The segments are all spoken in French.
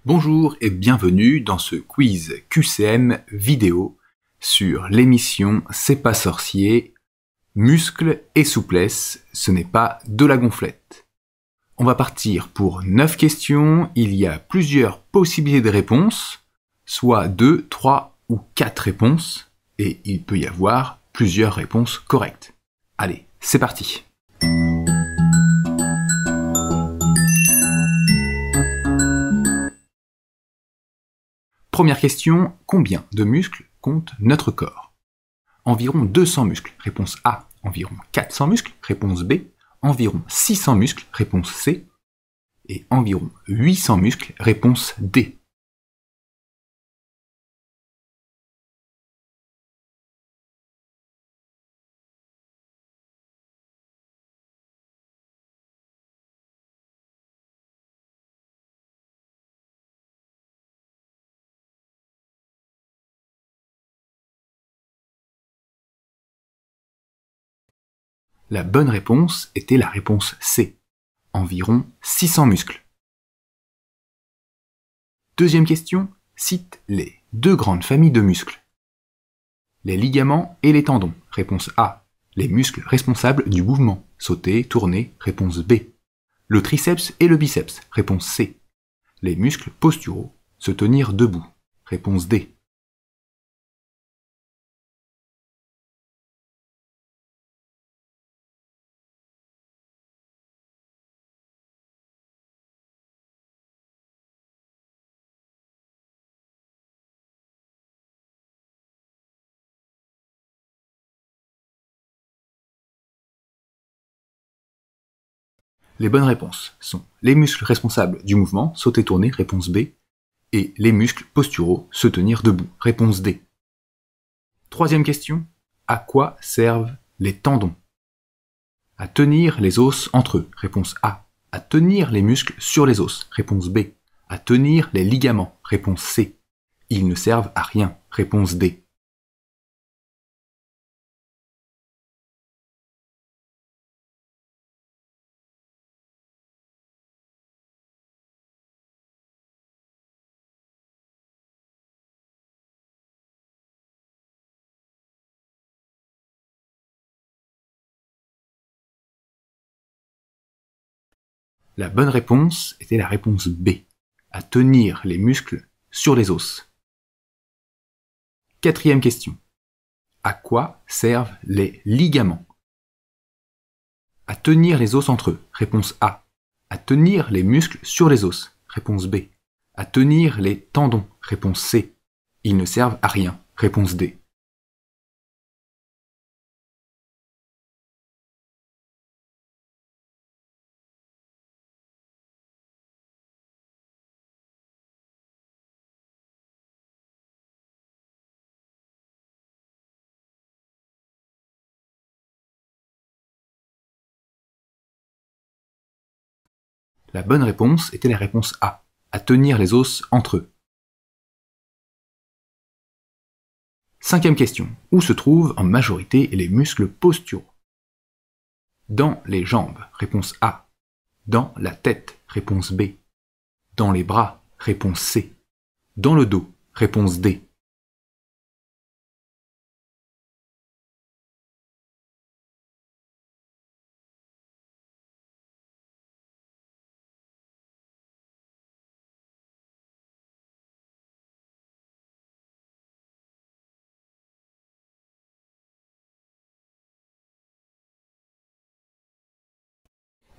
Bonjour et bienvenue dans ce quiz QCM vidéo sur l'émission C'est pas sorcier, muscles et souplesse, ce n'est pas de la gonflette. On va partir pour 9 questions, il y a plusieurs possibilités de réponses, soit 2, 3 ou 4 réponses, et il peut y avoir plusieurs réponses correctes. Allez, c'est parti. Première question, combien de muscles compte notre corps? Environ 200 muscles, réponse A. Environ 400 muscles, réponse B. Environ 600 muscles, réponse C. Et environ 800 muscles, réponse D. La bonne réponse était la réponse C. Environ 600 muscles. Deuxième question, cite les deux grandes familles de muscles. Les ligaments et les tendons, réponse A. Les muscles responsables du mouvement, sauter, tourner, réponse B. Le triceps et le biceps, réponse C. Les muscles posturaux, se tenir debout, réponse D. Les bonnes réponses sont les muscles responsables du mouvement, sauter, tourner, réponse B, et les muscles posturaux, se tenir debout, réponse D. Troisième question, à quoi servent les tendons? À tenir les os entre eux, réponse A. À tenir les muscles sur les os, réponse B. À tenir les ligaments, réponse C. Ils ne servent à rien, réponse D. La bonne réponse était la réponse B. À tenir les muscles sur les os. Quatrième question. À quoi servent les ligaments? À tenir les os entre eux, réponse A. À tenir les muscles sur les os, réponse B. À tenir les tendons, réponse C. Ils ne servent à rien, réponse D. La bonne réponse était la réponse A. À tenir les os entre eux. Cinquième question. Où se trouvent en majorité les muscles posturaux? Dans les jambes, réponse A. Dans la tête, réponse B. Dans les bras, réponse C. Dans le dos, réponse D.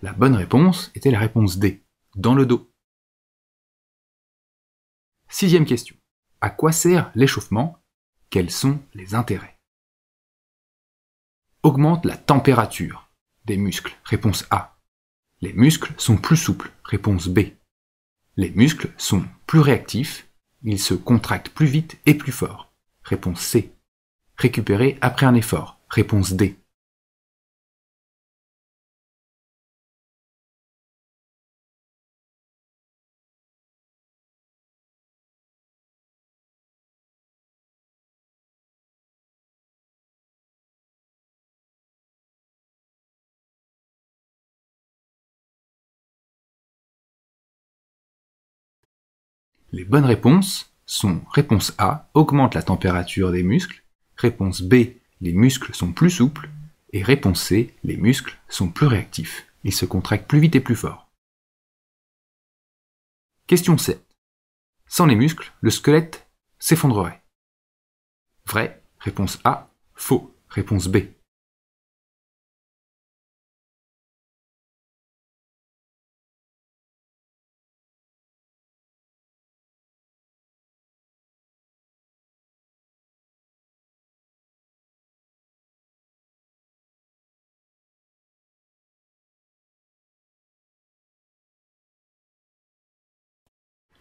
La bonne réponse était la réponse D. Dans le dos. Sixième question. À quoi sert l'échauffement? Quels sont les intérêts? Augmente la température des muscles, réponse A. Les muscles sont plus souples, réponse B. Les muscles sont plus réactifs, ils se contractent plus vite et plus fort, réponse C. Récupérer après un effort, réponse D. Les bonnes réponses sont réponse A, augmente la température des muscles, réponse B, les muscles sont plus souples, et réponse C, les muscles sont plus réactifs. Ils se contractent plus vite et plus fort. Question 7. Sans les muscles, le squelette s'effondrerait. Vrai, réponse A. Faux, réponse B.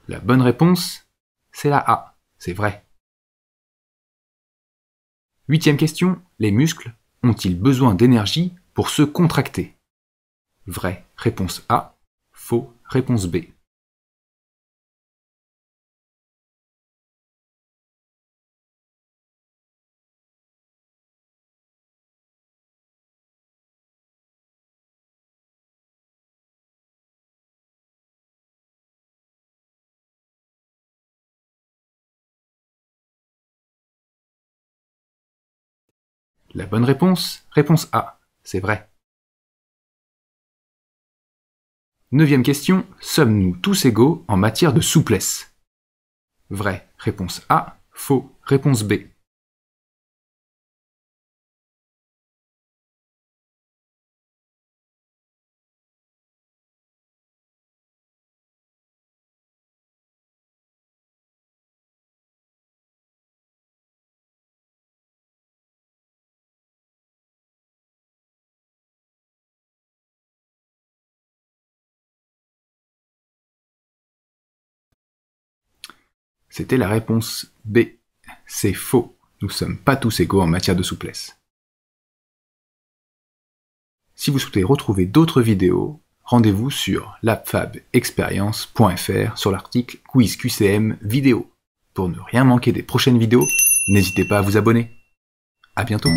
La bonne réponse, c'est la A. C'est vrai. 8e question. Les muscles ont-ils besoin d'énergie pour se contracter? Vrai, réponse A. Faux, réponse B. La bonne réponse, réponse A. C'est vrai. 9e question. Sommes-nous tous égaux en matière de souplesse? Vrai, réponse A. Faux, réponse B. C'était la réponse B. C'est faux. Nous ne sommes pas tous égaux en matière de souplesse. Si vous souhaitez retrouver d'autres vidéos, rendez-vous sur labfabexperience.fr sur l'article Quiz QCM vidéo. Pour ne rien manquer des prochaines vidéos, n'hésitez pas à vous abonner. À bientôt.